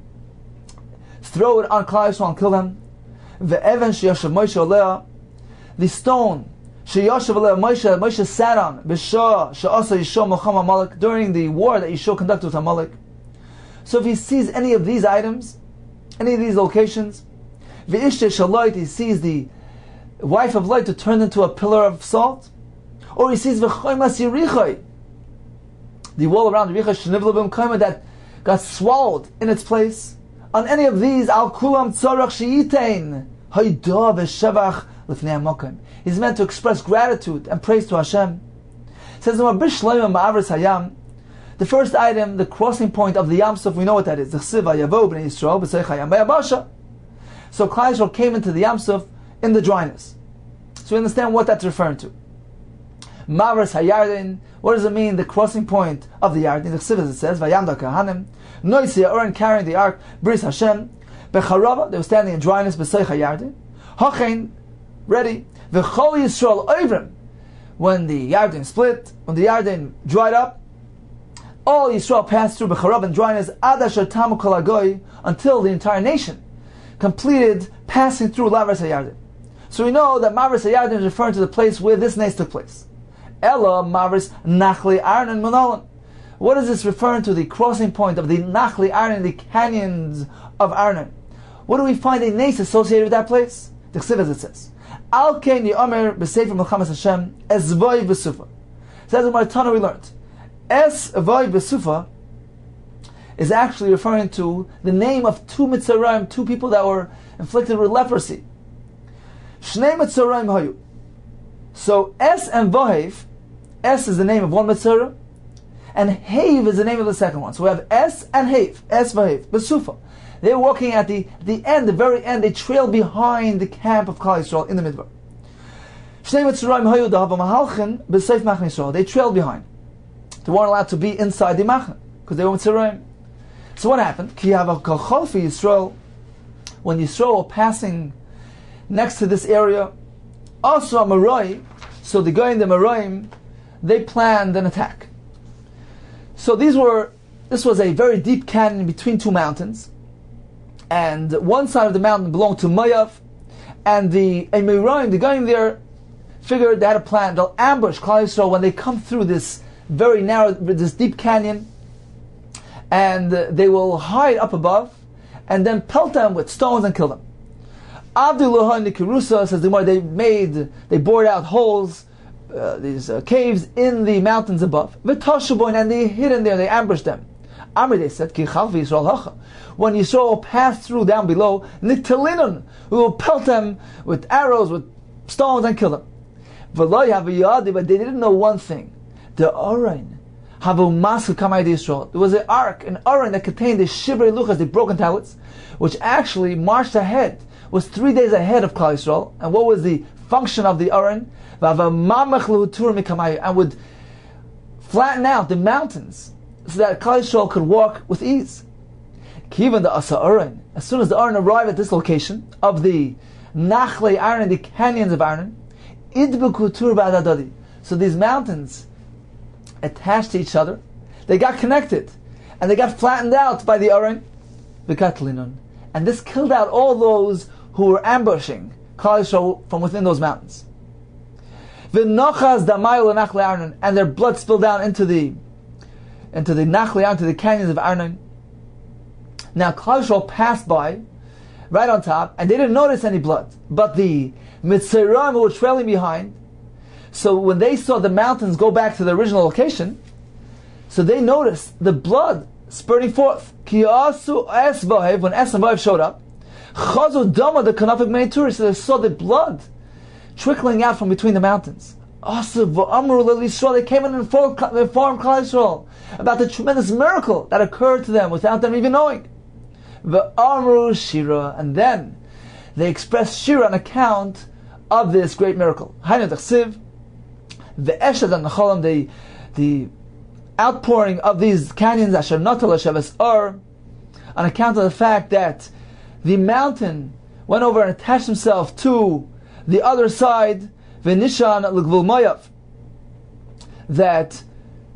throw it on Klal Yisrael and kill them. The Evan Sheyashav Moshe Olea, the stone Sheyashav Olea Moshe sat on B'Shah She'asa Yisho Melcham Amalek, during the war that Yisho conducted with Amalek. So if he sees any of these items, any of these locations, V'Ishte Shaloit, he sees the wife of light to turn into a pillar of salt, or he sees V'Choymas Yerichai, the wall around Yerichai Shenivla B'Mkoyma that got swallowed in its place. On any of these, Al Kulam Tzorach She'itein Haydah V'Shevach L'fnei HaMokim, he's meant to express gratitude and praise to Hashem. It says B'Shloim Ma'avros Hayam, the first item, the crossing point of the Yam Suf, we know what that is. The Chsiva Yavo B'nei Yisrael B'Seich Hayam B'Yabasha. So Klal Yisrael came into the Yam Suf in the dryness. So we understand what that's referring to. Ma'avros Hayarden, what does it mean? The crossing point of the Yarden. The Chsiva, it says Vayamda Kahanim Noisia Oren, carrying the ark, Bris Hashem Becharava, they were standing in dryness. B'Seich Hayarden Hachein, ready. V'Chol Yisrael Oivrim, when the Yarden split, when the Yarden dried up, all Yisrael passed through Becharab and dryness Adasher Tamu Kol Hagoy, until the entire nation completed passing through Ma'avros Hayarden. So we know that Ma'avros Hayarden is referring to the place where this nace took place. Ella Ma'avros Nachli Arnon Monolan. What is this referring to? The crossing point of the Nachli Arnon, the canyons of Arnon. What do we find a nace associated with that place? The Chsiv, as it says, Al Kein Yomer B'Sefer Melchamas Hashem Ezvoy B'Sufa. Says in Martana we learned, Es Avoy B'Sufa is actually referring to the name of two Mitzrayim, two people that were inflicted with leprosy. Shnei Mitzrayim Hayu. So Es and Vahev, Es is the name of one Mitzrayim, and Hev is the name of the second one. So we have Es and Hev, Es Vahev, B'Sufa. They were walking at the end, the very end. They trailed behind the camp of Klal Yisrael in the Midbar. Shnei Mitzrayim Hayu Dahava Mahalchin B'Seif Machne Yisrael. They trailed behind. They weren't allowed to be inside the Machne because they were Mitzrayim. So what happened? Ki Hava Kol Chofi Yisrael, when Yisrael were passing next to this area, also a Maroi, so the guy in the Maroim, they planned an attack. So this was a very deep canyon between two mountains, and one side of the mountain belonged to Moav, and the Maroim, the guy in there, figured they had a plan. They'll ambush Klal Yisrael when they come through this very narrow, this deep canyon, and they will hide up above, and then pelt them with stones and kill them. Abdullah Nikirusa says the Gemara, they bored out holes, these caves in the mountains above. V'tashuboin, and they hid in there, they ambushed them. Amr, they said, Ki Chalvi Yisrael Hacha. When Yisrael passed through down below, Niktalinun, we will pelt them with arrows, with stones, and kill them. V'lo Yaviyadi, but they didn't know one thing. The Orain, Havu Masu Kamay Yisrael. There was an ark, an Orain that contained the Shibrei Luchas, the broken tablets, which actually marched ahead, was 3 days ahead of Klal Yisrael. And what was the function of the Aron, and would flatten out the mountains so that Klal Yisrael could walk with ease. Even the Asa Aron, as soon as the Aron arrived at this location of the Nachle Aron, the canyons of Aron, so these mountains attached to each other, they got connected, and they got flattened out by the Aron, and this killed out all those who were ambushing Klal Yisrael from within those mountains. And their blood spilled down into the Nachle, into the canyons of Arnon. Now Klal Yisrael passed by, right on top, and they didn't notice any blood. But the Mitzrayim who were trailing behind, so when they saw the mountains go back to the original location, so they noticed the blood spurting forth. When Esavav showed up, so they saw the blood trickling out from between the mountains. They came in and informed Klal Yisrael about the tremendous miracle that occurred to them without them even knowing. And then they expressed Shira on account of this great miracle. The outpouring of these canyons on account of the fact that the mountain went over and attached himself to the other side, V'nishan l'gvul Moav, that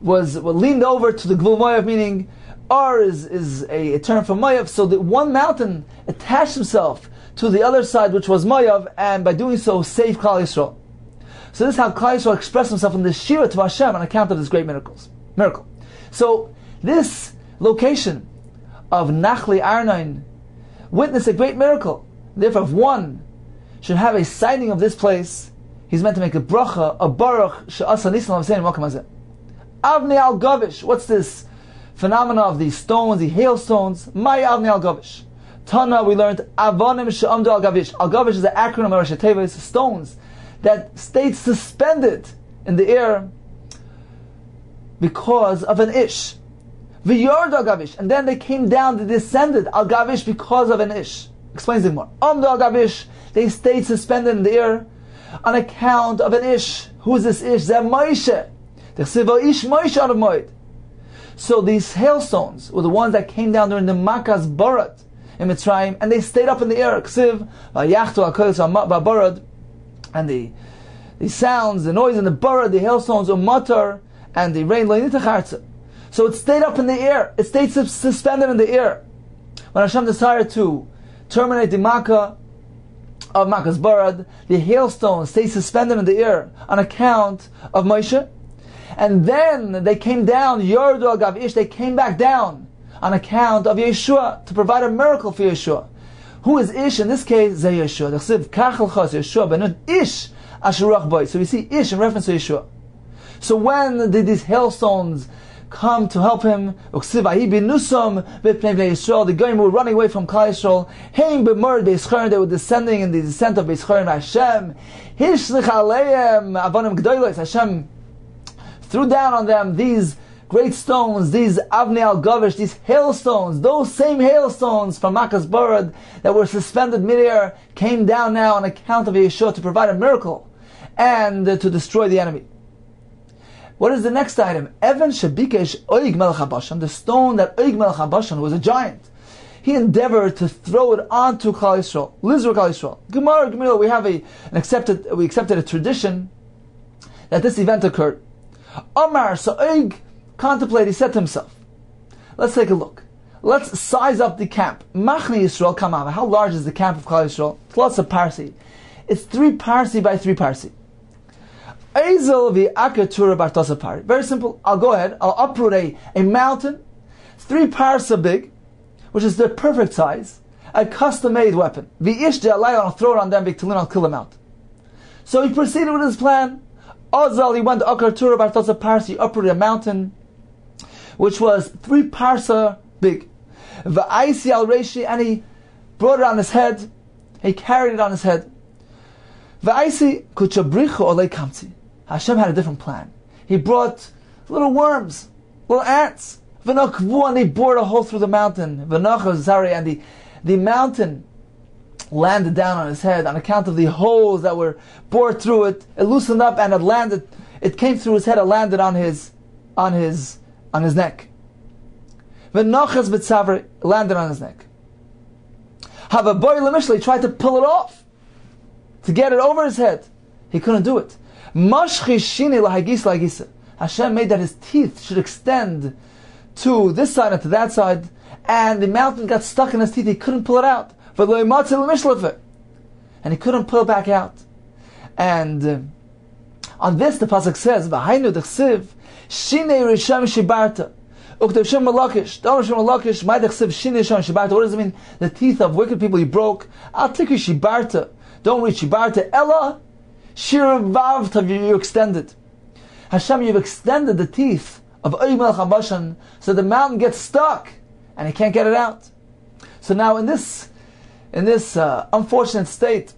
was leaned over to the Gvul Moav, meaning Ar is a term for Moav, so that one mountain attached himself to the other side, which was Moav, and by doing so saved Klal Yisrael. So this is how Klal Yisrael expressed himself in the Shira to Hashem on account of this great miracle. So this location of Nachli Arnon witnessed a great miracle. Therefore, if one should have a sighting of this place, he's meant to make a bracha, a baruch, she'asa nisan l'avsein makom hazeh. Avnei al gavish. What's this phenomena of the stones, the hailstones? May avnei al gavish. Tana, we learned avonim she'amdu al gavish. Al gavish is the acronym of Rosh Hashanah. It's stones that stayed suspended in the air because of an ish. V'yord al gavish, and then they came down, they descended al gavish because of an ish. Explains it more. Amdu al gavish, they stayed suspended in the air on account of an ish. Who is this ish? Zeh Moshe. Ish Moshe out of Moed. So these hailstones were the ones that came down during the Makas Barat in Mitzrayim, and they stayed up in the air. Ksiv vayachtu al kodesh barad, and the sounds, the noise in the barad, the hailstones, umatar, and the rain loinitachartza. So it stayed up in the air. It stayed suspended in the air. When Hashem decided to terminate the Makkah of Makkah's Barad, the hailstones stayed suspended in the air on account of Moshe. And then they came down, Yordu al Gav Ish, they came back down on account of Yeshua, to provide a miracle for Yeshua. Who is Ish? In this case, Zeh Yeshua. Yeshua benut Ish Asherach Boy. So we see Ish in reference to Yeshua. So when did these hailstones come to help him? The Goyim were running away from Klal Yisrael. They were descending in the descent of Beis Chorin. Hashem threw down on them these great stones, these Avnei al Gavish, these hailstones. Those same hailstones from Makas Barad that were suspended midair came down now on account of Yeshua to provide a miracle and to destroy the enemy. What is the next item? Evan Shabikesh Oig Melech HaBashan, the stone that Oig Melech HaBashan was a giant. He endeavored to throw it onto Klal Yisrael, Lizra Klal Yisrael. Gemara, we have we accepted a tradition that this event occurred. Omar, so Oig contemplated, he said to himself, let's take a look. Let's size up the camp. Machne Yisrael Kamava. How large is the camp of Klal Yisrael? It's lots of parsi. It's 3 parsi by 3 parsi. Very simple. I'll go ahead. I'll uproot a mountain, 3 parsa big, which is the perfect size, a custom-made weapon. I'll throw it on them. I'll kill them out. So he proceeded with his plan. Ozal, he went to Akartura Bartosa Parsi, he uprooted a mountain, which was 3 parsa big. V'aisi al Reishi, and he brought it on his head. He carried it on his head. V'aisi kuchabrichu olei kamti. Hashem had a different plan. He brought little worms, little ants. V'nokvu, and they bored a hole through the mountain. V'nocha zari, and the mountain landed down on his head on account of the holes that were bored through it. It loosened up and it landed. It came through his head. It landed on his neck. V'nochas b'tzavri, landed on his neck. Have a boy lemishli, tried to pull it off to get it over his head. He couldn't do it. Mashchi shini lahagis lahagisa. Hashem made that his teeth should extend to this side and to that side, and the mountain got stuck in his teeth. He couldn't pull it out. And he couldn't pull it back out. And on this, the pasuk says, "V'hainu d'chsiv shinei risham shibarta." What does it mean? The teeth of wicked people you broke. Al tikri shibarta. Don't reach shibarta. Ella shirvavta, you extended. Hashem, you've extended the teeth of Og Melech HaBashan, so the mountain gets stuck and he can't get it out. So now in this unfortunate state,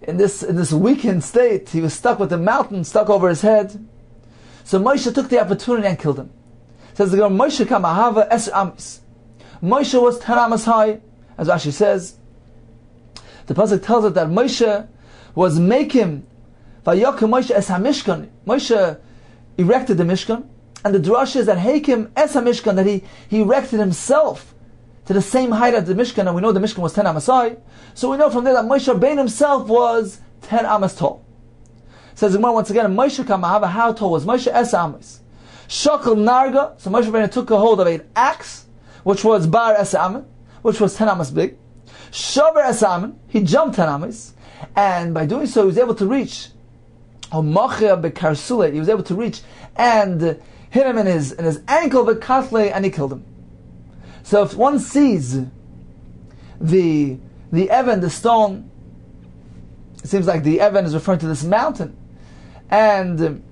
in this weakened state, he was stuck with the mountain stuck over his head. So Moshe took the opportunity and killed him. It says the Gemara, Moshe kamahava eser amis. Moshe was 10 amas high, as Rashi says. The pasuk tells us that Moshe was making vayokim Moshe es hamishkan. Moshe erected the Mishkan, and the drasha is that Hakim es hamishkan, that he erected himself to the same height as the Mishkan, and we know the Mishkan was 10 amas high. So we know from there that Moshe Rabbeinu himself was 10 amas tall. Says the Gemara once again, Moshe kamahava, how tall was Moshe? Es amas. Shakal narga, so Moshe Rabbeinu took a hold of an axe, which was bar es amen, which was 10 amas big. Shaver es amen, he jumped 10 amas, and by doing so he was able to reach he was able to reach and hit him in his ankle, v'katle, and he killed him. So if one sees the Evan, the stone, it seems like the Evan is referring to this mountain, and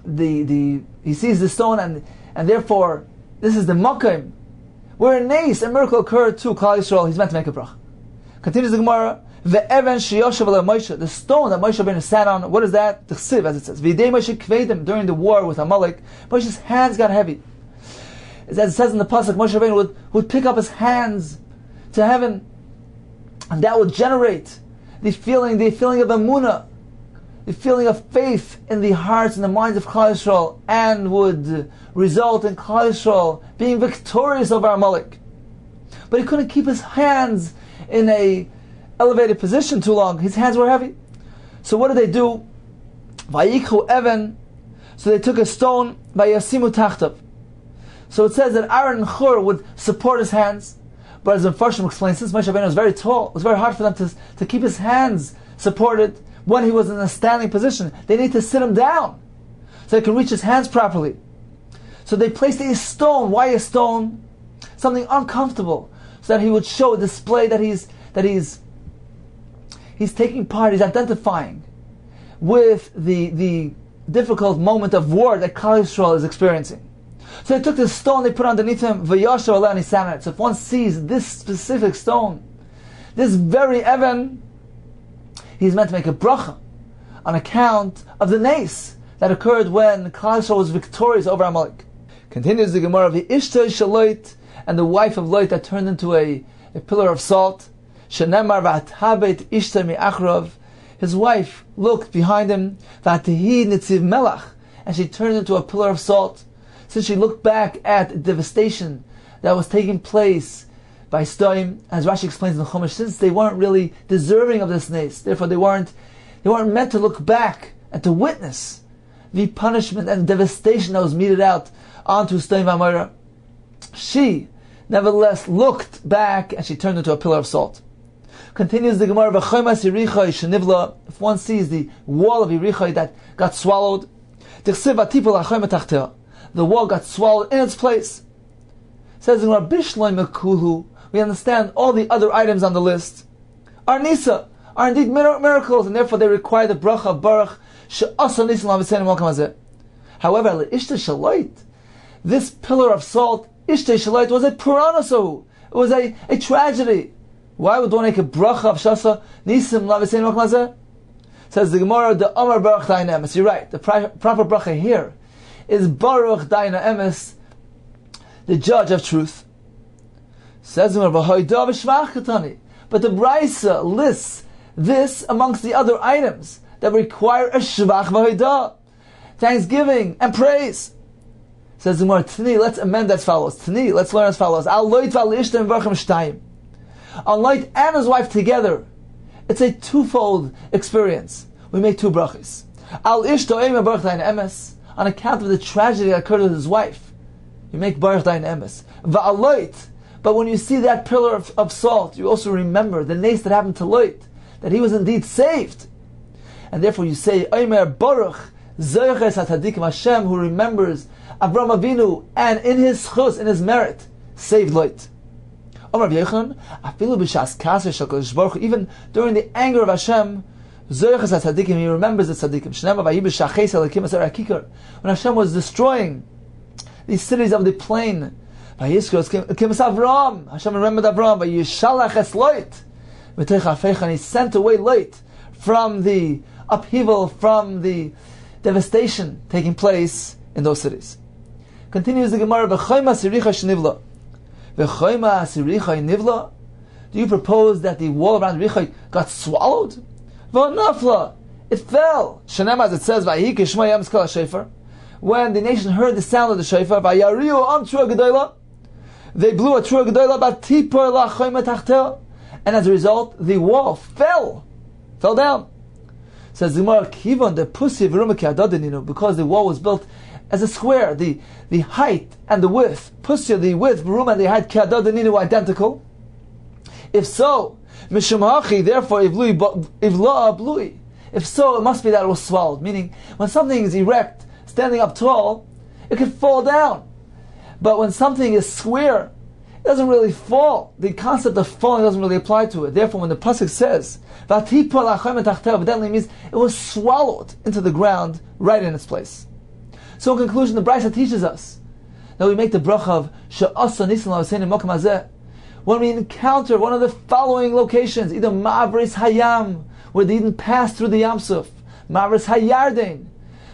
he sees the stone, and therefore this is the Makim where a miracle occurred to Klal Yisrael. He's meant to make a brach. Continues the Gemara. The stone that Moshe Rabbeinu sat on, what is that? The chsiv, as it says. V'idei Moshe kvedim, during the war with Amalek, Moshe's hands got heavy. As it says in the pasuk, Moshe Rabbeinu would pick up his hands to heaven, and that would generate the feeling of emunah, the feeling of faith in the hearts and the minds of Klal Yisrael, and would result in Klal Yisrael being victorious over Amalek. But he couldn't keep his hands in a elevated position too long. His hands were heavy. So what did they do? Vayikhu Evan. So they took a stone, Vayasimu Tachtav. So it says that Aaron and Hur would support his hands. But as the Farshim explains, since Moshe Rabbeinu was very tall, it was very hard for them to keep his hands supported when he was in a standing position. They need to sit him down so they can reach his hands properly. So they placed a stone. Why a stone? Something uncomfortable, so that he would show, display that he's taking part, he's identifying with the difficult moment of war that Klal Yisrael is experiencing. So they took this stone, they put it underneath him, v'yashav aleh, and he sat on it. So if one sees this specific stone, this very Evan, he's meant to make a bracha on account of the nace that occurred when Klal Yisrael was victorious over Amalek. Continues the Gemara of the Ishta Shaloit, and the wife of Lot that turned into a pillar of salt. Shenemar v'athabet ishta mi'achrav. His wife looked behind him, v'atihi nitziv melach, and she turned into a pillar of salt. Since she looked back at the devastation that was taking place by Stoim, as Rashi explains in the Chumash, since they weren't really deserving of this nace, therefore they weren't meant to look back and to witness the punishment and devastation that was meted out onto Stoim v'Amorah. She nevertheless looked back and she turned into a pillar of salt. Continues the Gemara, if one sees the wall of Yerichai that got swallowed, the wall got swallowed in its place. Says the Gemara, we understand all the other items on the list are nisa, are indeed miracles, and therefore they require the bracha of baruch she'asa nisan l'avseinu malkam hazeh. However, this pillar of salt, Ishtei Shalit, was a puranasu. It was a tragedy. Why would one make a bracha of Shasa Nisim Lavisein Makmazeh? Says the Gemara, the Amar Baruch Daina Emes. You're right. The proper bracha here is Baruch Daina Emes, the judge of truth. Says the Gemara, But the Brisa lists this amongst the other items that require a shvach v'hodah, thanksgiving and praise. Says the Gemara, Tani, let's amend as follows. Tani, let's learn as follows. Al loit v'al ishtem v'archem shtayim. On Loit and his wife together, it's a twofold experience. We make two brachos. Al ishto eim v'barach dayin emes, on account of the tragedy that occurred with his wife. You make barach dayin emes. V'al loit, but when you see that pillar of salt, you also remember the nace that happened to Loit, that he was indeed saved. And therefore you say, Omer Baruch, Zoyches HaTadikim, Hashem, who remembers Avraham Avinu, and in his chus, in his merit, saved Lot. Omer Yochanan, Afilu b'shas kaser shel Kadosh Baruch Hu, even during the anger of Hashem, Zoyches HaTadikim, he remembers the tzadikim. Shnema v'ahi b'shachis ha'lekim asar ha'kikar. When Hashem was destroying these cities of the plain, v'ayiskros kim Avraham, Hashem remembered Avraham, v'yishalach es Lot, and he sent away Lot from the upheaval, from the devastation taking place in those cities. Continues the Gemara, V'choyma siricha shenivla. V'choyma siricha nivla. Do you propose that the wall around Richa got swallowed? V'nafla. It fell. Shenem, as it says, V'ahi kishma yam skala shofar. When the nation heard the sound of the shofar, V'yariu am trua gedola. They blew a trua gedola, V'tipor la choyma tachtel. And as a result, the wall fell down. Says Zimar Kivon, the pussy of because the wall was built as a square, the height and the width, pussy, the width, Verum and the height, Kiadadininu were identical. If so, Mishamachi, therefore, Ivla Blui. If so, it must be that it was swallowed. Meaning, when something is erect, standing up tall, it can fall down. But when something is square, it doesn't really fall. The concept of falling doesn't really apply to it. Therefore, when the pasuk says evidently means it was swallowed into the ground right in its place. So, in conclusion, the Brisa teaches us that we make the bracha of she'asa nisan la'asein mokum hazeh when we encounter one of the following locations: either Ma'avris Hayam, where the Eden passed through the Yamsuf, Ma'avris Hayarden,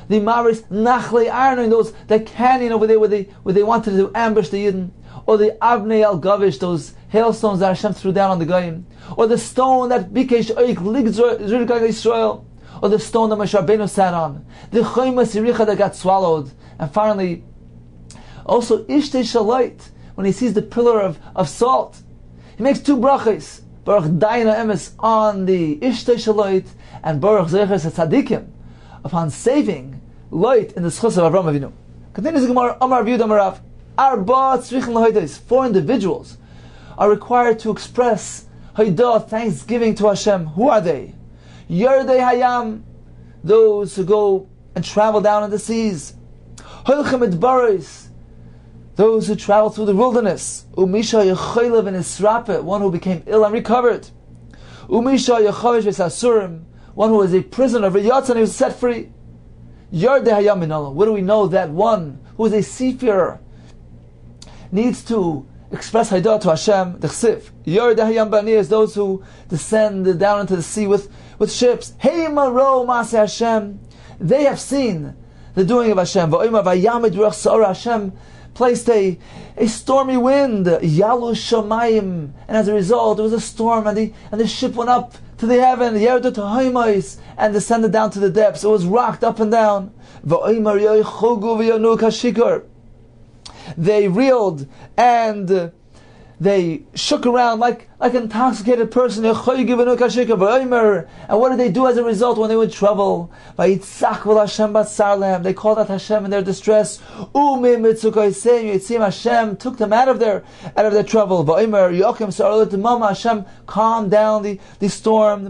the Ma'avris Nachlei Arnon, those that canyon over there where they wanted to ambush the Eden, or the Avnei Al Gavish, those hailstones that Hashem threw down on the Goyim, or the stone that Bikesh Oik Ligzor Israel, or the stone that Moshe Rabbeinu sat on, the Choyma Siricha that got swallowed, and finally, also Ishtei Shalait, when he sees the pillar of salt. He makes two brachos, Baruch Daina Emes on the Ishtei Shalait, and Baruch Zeches HaTzadikim upon saving Lot in the schus of Avraham Avinu. Continues the Gemara, Amar Aviud Amarav, four individuals are required to express Haidah, thanksgiving to Hashem. Who are they? Yerdei Hayam, those who go and travel down in the seas. Holchem Edbaris, those who travel through the wilderness. Umisha Yecholev and Israpet, one who became ill and recovered. Umisha Yechovish Vesasurim, one who was a prisoner of Yatz and he was set free. Yerdei Hayam Minallah. Where do we know that one who is a seafarer needs to express Haidah to Hashem? The Chsiv. Yerdei Hayam Bani is those who descend down into the sea with ships. Hey Maro Maseh Hashem. They have seen the doing of Hashem. Va'omer vayamid ruach sa'ora. Hashem placed a stormy wind. Yalu Shamayim. And as a result, there was a storm and the ship went up to the heaven. Yerdu to Haimais. And descended down to the depths. It was rocked up and down. Va'omer yoichogu v'yonu kashikar. They reeled and they shook around like an intoxicated person. And what did they do as a result when they were in trouble? They called out Hashem in their distress. It seemed Hashem took them out of their trouble. Hashem calmed down the storm.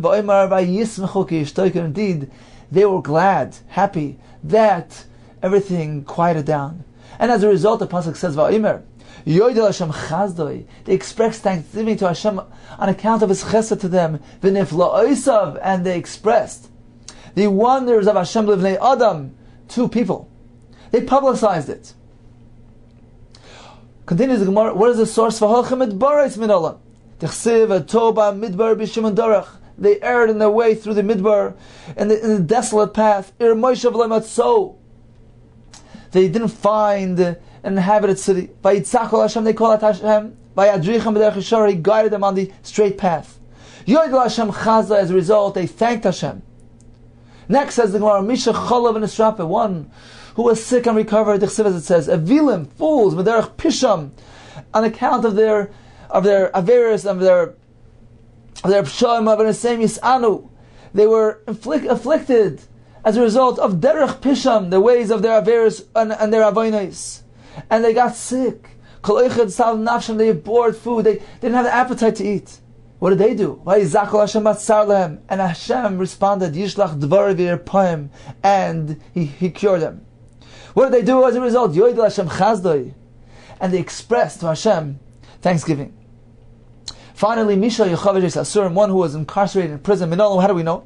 Indeed, they were glad, happy that everything quieted down. And as a result, the pasuk says, "Va'omer Yoidel Hashem Chazdoi." They expressed thanksgiving to Hashem on account of His chesed to them. V'nifla'osav, and they expressed the wonders of Hashem livnei Adam to people. They publicized it. Continues the Gemara. What is the source for Holchem Midbaris Min Olam? Tichsiv Toba Midbar B'Shimon Dorach. They erred in their way through the Midbar, in the desolate path. Ir Moshe V'Lematzo. They didn't find an inhabited city. Vayitzachol Hashem, they call out Hashem. Vayadricham b'derech yashar, He guided them on the straight path. Yoidel Hashem Chazda, as a result, they thanked Hashem. Next says the Gemara, Misha Cholav and Esrape, one who was sick and recovered, as it says, Evilim, fools, Mederach Pisham, on account of their Averis, of their Psham, of Nesem Yis'anu. They were afflicted as a result of Derech Pisham, the ways of their Averis and their Avoinais. And they got sick. Kol Eichad Sal Nafsham, they abhorred food, they didn't have the appetite to eat. What did they do? And Hashem responded, Yishlach Dvar V'Yirpaim, and he cured them. What did they do as a result? Yoidel Hashem Chazdoi, and they expressed to Hashem thanksgiving. Finally, Misha Yechavesh Asurim, one who was incarcerated in prison. Minolo, how do we know?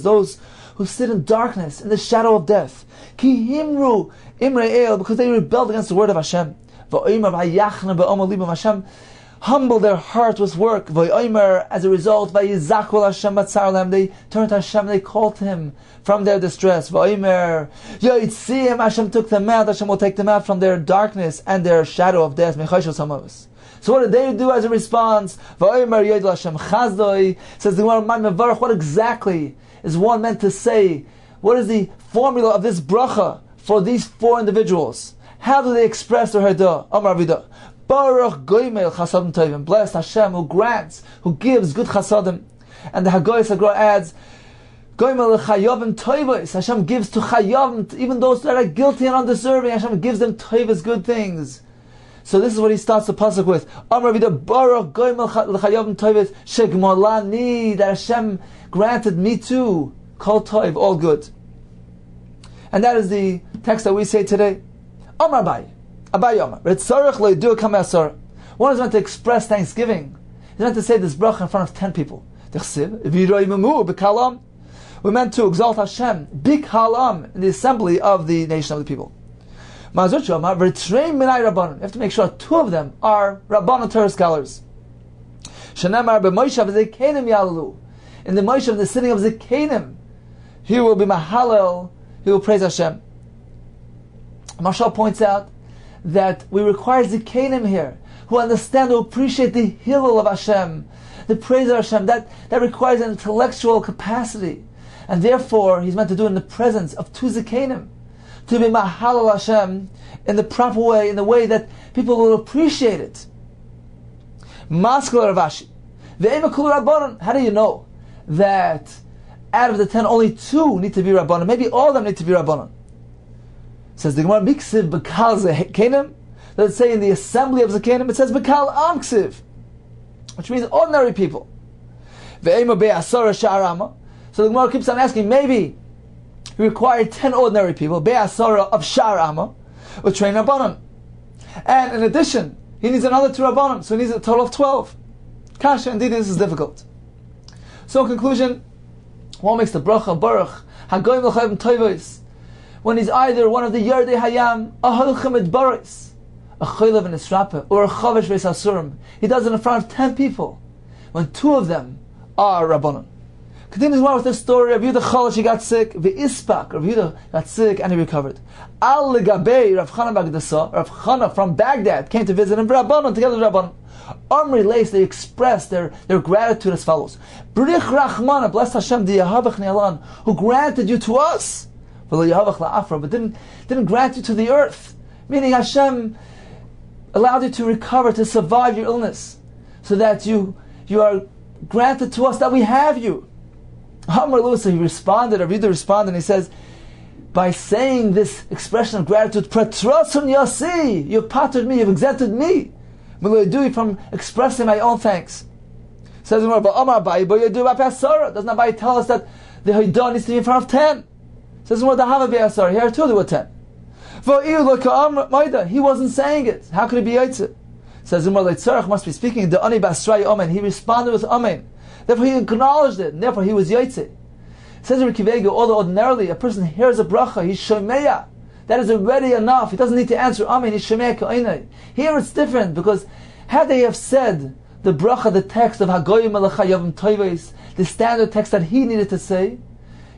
Those who sit in darkness, in the shadow of death. Ki himru imre'el, because they rebelled against the word of Hashem. Hashem humbled their heart with work. As a result, they turned to Hashem, they called to Him from their distress. Hashem took them out, Hashem will take them out from their darkness and their shadow of death. So what did they do as a response? Says the Gemara, what exactly is one meant to say? What is the formula of this bracha for these four individuals? How do they express their hada? Amar Vida. Baruch Goimel Chasadim Tovim. Blessed Hashem who grants, who gives good chasadim. And the Hagoyis Hagra adds, Goimel Chayavim Tovos. Hashem gives to Chayavim, even those that are guilty and undeserving. Hashem gives them Tovos, good things. So this is what he starts the pasuk with. Amar Vida Baruch Goimel Chayavim Tovos Shegmolani, that Hashem granted me too. Kol Tov, all good. And that is the text that we say today. Amar Abai. One is meant to express thanksgiving. He's meant to say this bracha in front of 10 people. We're meant to exalt Hashem, big halam, in the assembly of the nation of the people. You have to make sure 2 of them are Rabbanon Torah scholars. In the Moshe, in the sitting of Zikanim, he will be Mahalel, he will praise Hashem. Marshal points out that we require Zikanim here, who understand, who appreciate the Hillel of Hashem, the praise of Hashem. That requires an intellectual capacity. And therefore, he's meant to do it in the presence of 2 Zikanim, to be Mahalel Hashem in the proper way, in the way that people will appreciate it. Maskal Ravashi. How do you know that out of the 10, only 2 need to be Rabbanon? Maybe all of them need to be Rabbanon. Says the Gemara, Miksiv Bekal Zekanim. Let's say in the assembly of Zekanim, it says Bekal Amksiv, which means ordinary people. Ve'ema Be'asara Sha'arama. So the Gemara keeps on asking, maybe he required 10 ordinary people, Be'asara of Sha'arama, or train Rabbanon. And in addition, he needs another 2 Rabbanon, so he needs a total of 12. Kasha, indeed, this is difficult. So in conclusion, one makes the bracha, Baruch, Hagoyim L'chayim Toivos, when he's either one of the Yerdei Hayam, a Halchim et Baris, a Chaylev and Esrape, or a Chavesh Veis Asurim. He does it in front of 10 people, when 2 of them are Rabbanon. Continues on with the story of Yehuda Chalash, he got sick, V'ispak, Rav Yehuda got sick and he recovered. Al Legabei, Rav Chana Bagdasa, Rav Chana from Baghdad came to visit him, Rabbanon, together with Rabbanon. Amri Leis, they expressed their gratitude as follows. Brich Rachmana, blessed Hashem, the Yahavach Ne'alan, who granted you to us, but didn't grant you to the earth. Meaning Hashem allowed you to recover, to survive your illness, so that you are granted to us that we have you. Amr Lusa, he responded, Rav Yehuda responded, and he says, by saying this expression of gratitude, Pratrasun Yasi, you've pattered me, you've exempted me from expressing my own thanks. Says Amar Abai, doesn't Abai tell us that the Haidah needs to be in front of 10? Says more the Hava Be'asar. Here too there were 10. He wasn't saying it. How could it be Yaitze? Says Umar Leitzarach must be speaking the Ani Basrai Amen. He responded with Amen. Therefore he acknowledged it, and therefore he was Yaitze. Says Rikivega, although ordinarily a person hears a bracha, he's Shomeya. That is already enough. He doesn't need to answer Amen, he's Shomeya Ka'inai. Here it's different, because had they have said the bracha, the text of Hagoyim Elachayavim Toivos, the standard text that he needed to say,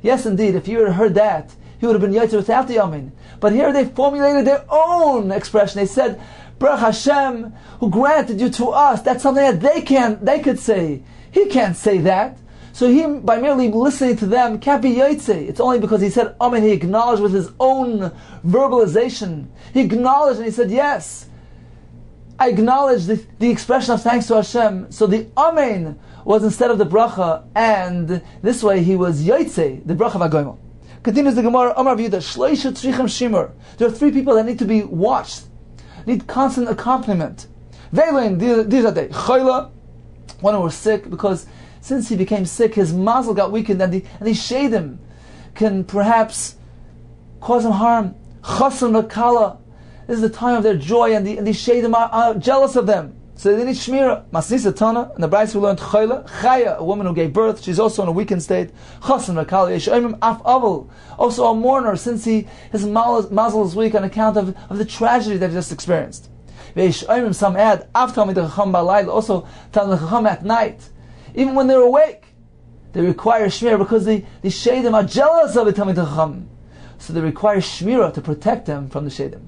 yes, indeed, if you had heard that, he would have been Yaitzer without the Amen. But here they formulated their own expression. They said, Baruch Hashem, who granted you to us. That's something that they could say. He can't say that. So he, by merely listening to them, can't be Yaitse. It's only because he said Amen, he acknowledged with his own verbalization. He acknowledged and he said, yes, I acknowledge the expression of thanks to Hashem. So the Amen was instead of the bracha, and this way he was Yaitse, the bracha of HaGoimel. Continues the Gemara, Amar V'Yuda, Shleisha Tzrichem Shimur. There are 3 people that need to be watched, need constant accompaniment. Velein, these are they. Chayla, one who was sick, because since he became sick, his mazel got weakened, and the shadim can perhaps cause him harm. Chasam Nakala, this is the time of their joy, and the shadim are jealous of them. So they need shmira. Masnisa Tana, and the Brayos who learned Chayla, Chaya, a woman who gave birth, she's also in a weakened state. Chasam Nakala, Yeshayim Af Aval, also a mourner, since his mazel is weak on account of the tragedy that he just experienced. Yeshayim, some add, Af Talmid Chacham Balayla, also Talmid Chacham at night. Even when they're awake, they require shmira because the shadim are jealous of the Talmid Chacham. So they require shmira to protect them from the shadim.